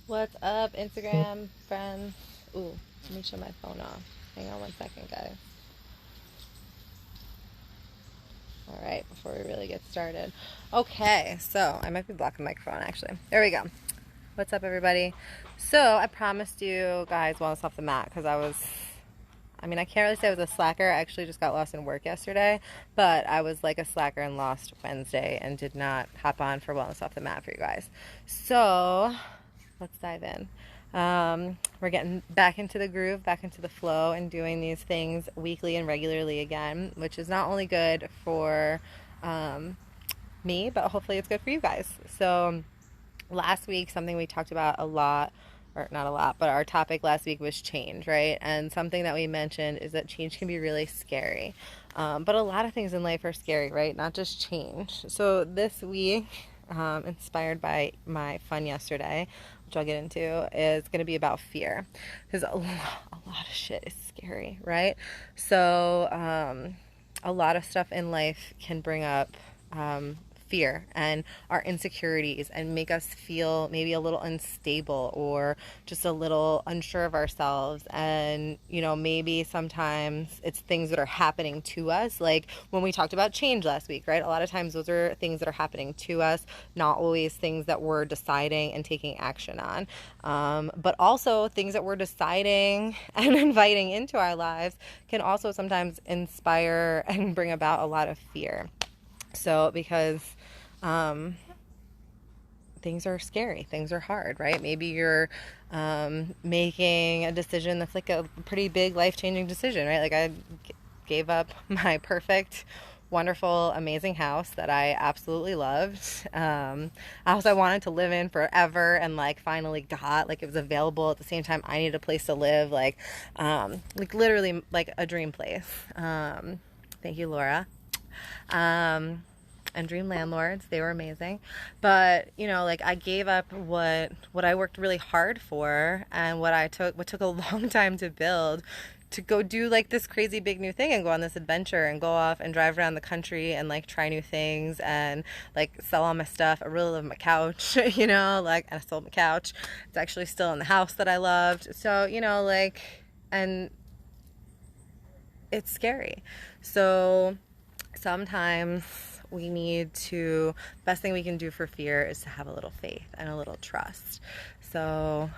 What's up, Instagram friends? Ooh, let me shut my phone off. Hang on one second, guys. All right, before we really get started. Okay, so I might be blocking the microphone actually. There we go. What's up, everybody? So I promised you guys wellness off the mat because I can't really say I was a slacker. I actually just got lost in work yesterday, but I was like a slacker and lost Wednesday and did not hop on for wellness off the mat for you guys. So let's dive in. We're getting back into the groove, back into the flow, and doing these things weekly and regularly again, which is not only good for me, but hopefully it's good for you guys. So, last week, something we talked about a lot, or not a lot, but our topic last week was change, right? And something that we mentioned is that change can be really scary. But a lot of things in life are scary, right? Not just change. So, this week, inspired by my fun yesterday, which I'll get into, is going to be about fear. Because a lot of shit is scary, right? So, a lot of stuff in life can bring up fear and our insecurities and make us feel maybe a little unstable or just a little unsure of ourselves. And, maybe sometimes it's things that are happening to us. Like when we talked about change last week, right? A lot of times those are things that are happening to us, not always things that we're deciding and taking action on. But also things that we're deciding and inviting into our lives can also sometimes inspire and bring about a lot of fear. So, because things are scary, things are hard, right? Maybe you're making a decision that's like a pretty big life-changing decision, right? Like I gave up my perfect, wonderful, amazing house that I absolutely loved. A house I wanted to live in forever and like finally got, like it was available at the same time I needed a place to live, like literally like a dream place. Thank you, Laura. And Dream Landlords. They were amazing. But, like I gave up what I worked really hard for and what took a long time to build to go do like this crazy big new thing and go on this adventure and go off and drive around the country and like try new things and like sell all my stuff. I really love my couch, and I sold my couch. It's actually still in the house that I loved. So, and it's scary. So sometimes we need to, best thing we can do for fear is to have a little faith and a little trust. So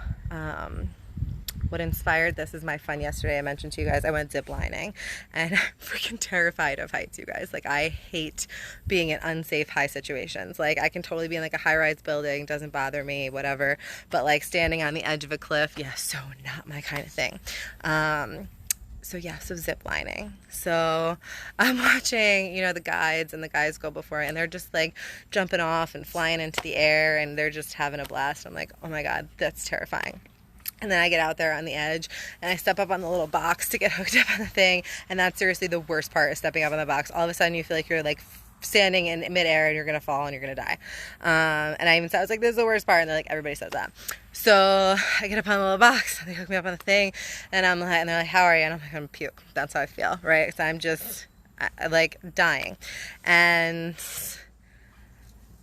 what inspired this is my fun yesterday. I mentioned to you guys I went zip lining and I'm freaking terrified of heights, you guys. Like I hate being in unsafe high situations. Like I can totally be in like a high-rise building, doesn't bother me, whatever, but like standing on the edge of a cliff, yeah, so not my kind of thing. So zip lining. So I'm watching, the guides, and the guys go before, and they're just like jumping off and flying into the air, and they're just having a blast. I'm like, oh my God, that's terrifying. And then I get out there on the edge and I step up on the little box to get hooked up on the thing. And that's seriously the worst part, is stepping up on the box. All of a sudden you feel like you're like standing in midair and you're going to fall and you're going to die. And I even said, I was like, this is the worst part. And they're like, everybody says that. So I get up on the little box and they hook me up on the thing and and they're like, how are you? And I'm like, I'm puke. That's how I feel. Right. So I'm just like dying. And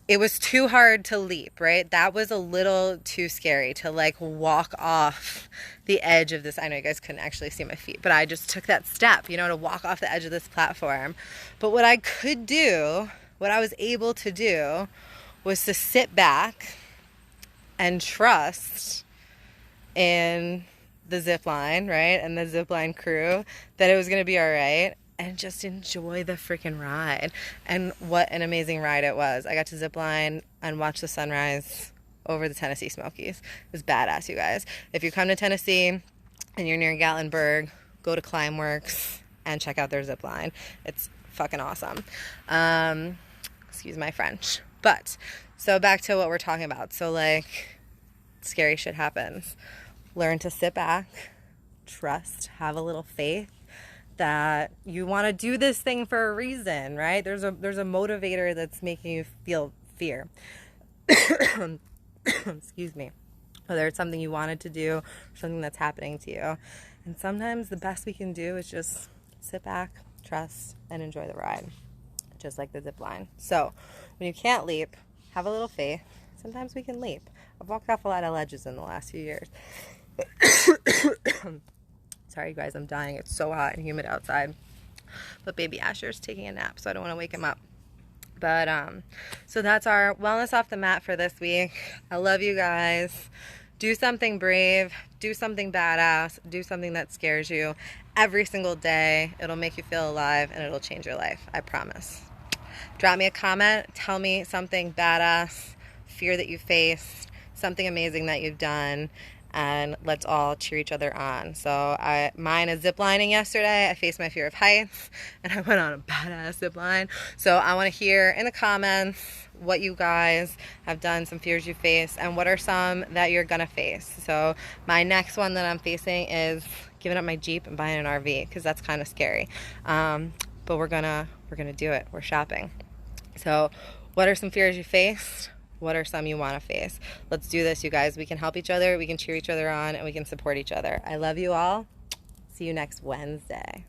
it was too hard to leap, right? That was a little too scary to like walk off the edge of this. I know you guys couldn't actually see my feet, but I just took that step, to walk off the edge of this platform. But what I could do, what I was able to do, was to sit back and trust in the zip line, right? And the zip line crew, that it was going to be all right. And just enjoy the freaking ride. And what an amazing ride it was. I got to zip line and watch the sunrise over the Tennessee Smokies. It was badass, you guys. If you come to Tennessee and you're near Gatlinburg, go to Climbworks and check out their zip line. It's fucking awesome. Excuse my French. But, so back to what we're talking about. So like, scary shit happens. Learn to sit back, trust, have a little faith that you want to do this thing for a reason, right? There's a motivator that's making you feel fear. Excuse me. Whether it's something you wanted to do or something that's happening to you. And sometimes the best we can do is just sit back, trust, and enjoy the ride. Just like the zip line. So when you can't leap, have a little faith. Sometimes we can leap. I've walked off a lot of ledges in the last few years. Sorry, you guys, I'm dying. It's so hot and humid outside. But baby Asher's taking a nap, so I don't want to wake him up. But, so that's our wellness off the mat for this week. I love you guys. Do something brave. Do something badass. Do something that scares you every single day. It'll make you feel alive, and it'll change your life. I promise. Drop me a comment. Tell me something badass, fear that you faced, something amazing that you've done, and let's all cheer each other on. So mine is ziplining yesterday. I faced my fear of heights, and I went on a badass zip line. So I want to hear in the comments what you guys have done, some fears you face, and what are some that you're gonna face. So my next one that I'm facing is giving up my Jeep and buying an RV, because that's kind of scary. But we're gonna do it. We're shopping. So what are some fears you faced? What are some you want to face? Let's do this, you guys. We can help each other, we can cheer each other on, and we can support each other. I love you all. See you next Wednesday.